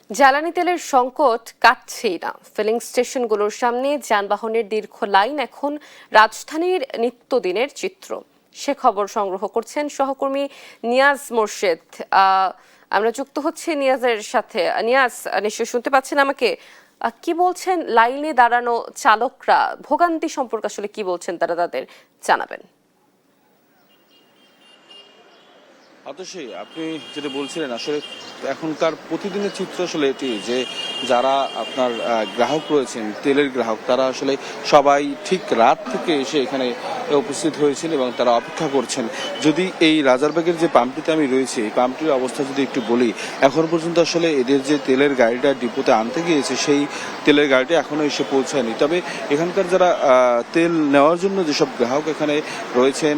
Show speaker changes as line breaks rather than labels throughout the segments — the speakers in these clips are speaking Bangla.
জ্বালানি তেলের সংকট কাটছেই না। ফিলিং স্টেশনগুলোর সামনে যানবাহনের দীর্ঘ লাইন এখন রাজধানীর নিত্যদিনের চিত্র। সে খবর সংগ্রহ করছেন সহকর্মী নিয়াজ মোর্শেদ। আমরা যুক্ত হচ্ছি নিয়াজের সাথে। নিয়াজ, নিশ্চয়ই শুনতে পাচ্ছেন আমাকে? কি বলছেন লাইনে দাঁড়ানো চালকরা? ভোগান্তি সম্পর্কে আসলে কি বলছেন তারা, তাদের জানাবেন।
অবশ্যই আপনি যেটা বলছিলেন, আসলে এখনকার প্রতিদিনের চিত্র আসলে এটি যে যারা আপনার গ্রাহক রয়েছেন, তেলের গ্রাহক, তারা আসলে সবাই ঠিক রাত থেকে এসে এখানে উপস্থিত হয়েছেন এবং তারা অপেক্ষা করছেন। যদি এই রাজারবাগের যে পাম্পটিতে আমি রয়েছি, এই পাম্পটির অবস্থা যদি একটু বলি, এখন পর্যন্ত আসলে এদের যে তেলের গাড়িটা ডিপোতে আনতে গিয়েছে, সেই তেলের গাড়িটা এখনো এসে পৌঁছায়নি। তবে এখানকার যারা তেল নেওয়ার জন্য যেসব গ্রাহক এখানে রয়েছেন,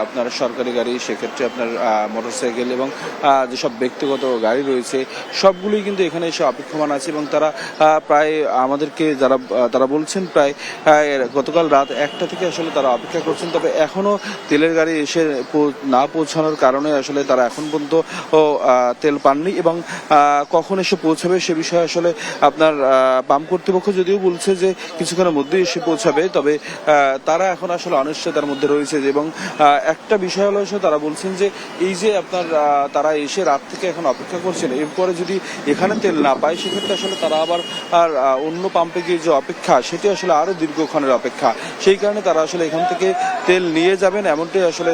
আপনার সরকারি গাড়ি, সেক্ষেত্রে আপনার মোটরসাইকেল এবং যেসব ব্যক্তিগত গাড়ি রয়েছে, সবগুলোই কিন্তু এখানে এসে অপেক্ষমান আছে এবং তারা প্রায় আমাদেরকে তারা বলছেন প্রায় গতকাল রাত 1টা থেকে আসলে তারা অপেক্ষা করছেন। তবে এখনো তেলের গাড়ি এসে না পৌঁছানোর কারণে আসলে তারা এখন পর্যন্ত তেল পাননি এবং কখন এসে পৌঁছাবে সে বিষয়ে আসলে আপনার পাম্প কর্তৃপক্ষ যদিও বলছে যে কিছুক্ষণের মধ্যেই এসে পৌঁছাবে, তবে তারা এখন আসলে অনিশ্চয়তার মধ্যে রয়েছে। এবং একটা বিষয় হলো তারা বলছেন যে এই যে আপনার তারা এসে রাত থেকে এখন অপেক্ষা করছেন, এরপরে যদি এখানে তেল না পায় সেক্ষেত্রে আসলে তারা আবার অন্য পাম্পে গিয়ে যে অপেক্ষা, সেটি আসলে আরো দীর্ঘক্ষণের অপেক্ষা। সেই কারণে তারা আসলে এখান থেকে তেল নিয়ে যাবেন, এমনটাই আসলে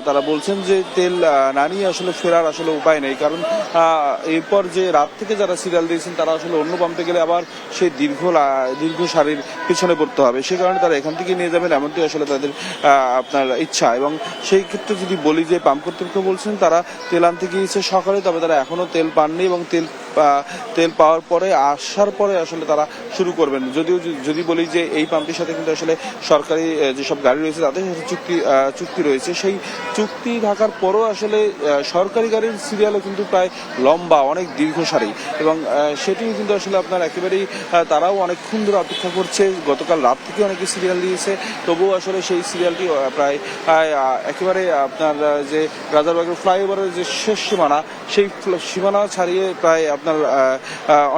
তারা বলছেন যে তেল না নিয়ে আসলে ফেরার আসলে উপায় নেই। কারণ এরপর যে রাত থেকে যারা সিরিয়াল দিয়েছেন তারা আসলে অন্য পাম্পে গেলে আবার সেই দীর্ঘ সারির পিছনে পড়তে হবে। সে কারণে তারা এখান থেকে নিয়ে যাবেন, এমনটাই আসলে তাদের আপনার ইচ্ছা। এবং সেই ক্ষেত্রে যদি বলি যে পাম্প কর্তৃপক্ষ বলছেন তারা তেল আনতে গিয়েছে সকালে, তবে তারা এখনো তেল পাননি এবং তেল পাওয়ার পরে আসার পরে আসলে তারা শুরু করবেন। যদি বলি যে এই পাম্পটির সাথে কিন্তু আসলে সরকারি যেসব গাড়ি রয়েছে তাদের সাথে চুক্তি রয়েছে, সেই চুক্তি থাকার পরও আসলে সরকারি গাড়ির সিরিয়ালও কিন্তু প্রায় লম্বা, অনেক দীর্ঘ সারি এবং সেটিও কিন্তু আসলে আপনার একেবারেই তারাও অনেকক্ষণ ধরে অপেক্ষা করছে। গতকাল রাত থেকে অনেকে সিরিয়াল দিয়েছে, তবুও আসলে সেই সিরিয়ালটি প্রায় একেবারে আপনার যে রাজারবাগের ফ্লাইওভারের যে শেষ সীমানা, সেই সীমানা ছাড়িয়ে প্রায় আপনার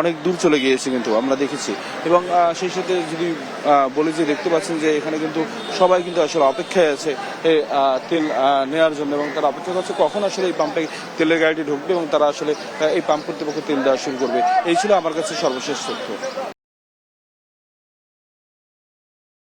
অনেক দূর চলে গিয়েছে কিন্তু আমরা দেখেছি। এবং সেই সাথে যদি বলি যে দেখতে পাচ্ছেন যে এখানে কিন্তু সবাই কিন্তু আসলে অপেক্ষায় আছে তেল নেওয়ার জন্য এবং তারা অপেক্ষা করছে কখন আসলে এই পাম্পে তেলের গাড়িটি ঢুকবে এবং তারা আসলে এই পাম্প কর্তৃপক্ষ তেল দেওয়া শুরু করবে। এই ছিল আমার কাছে সর্বশেষ তথ্য।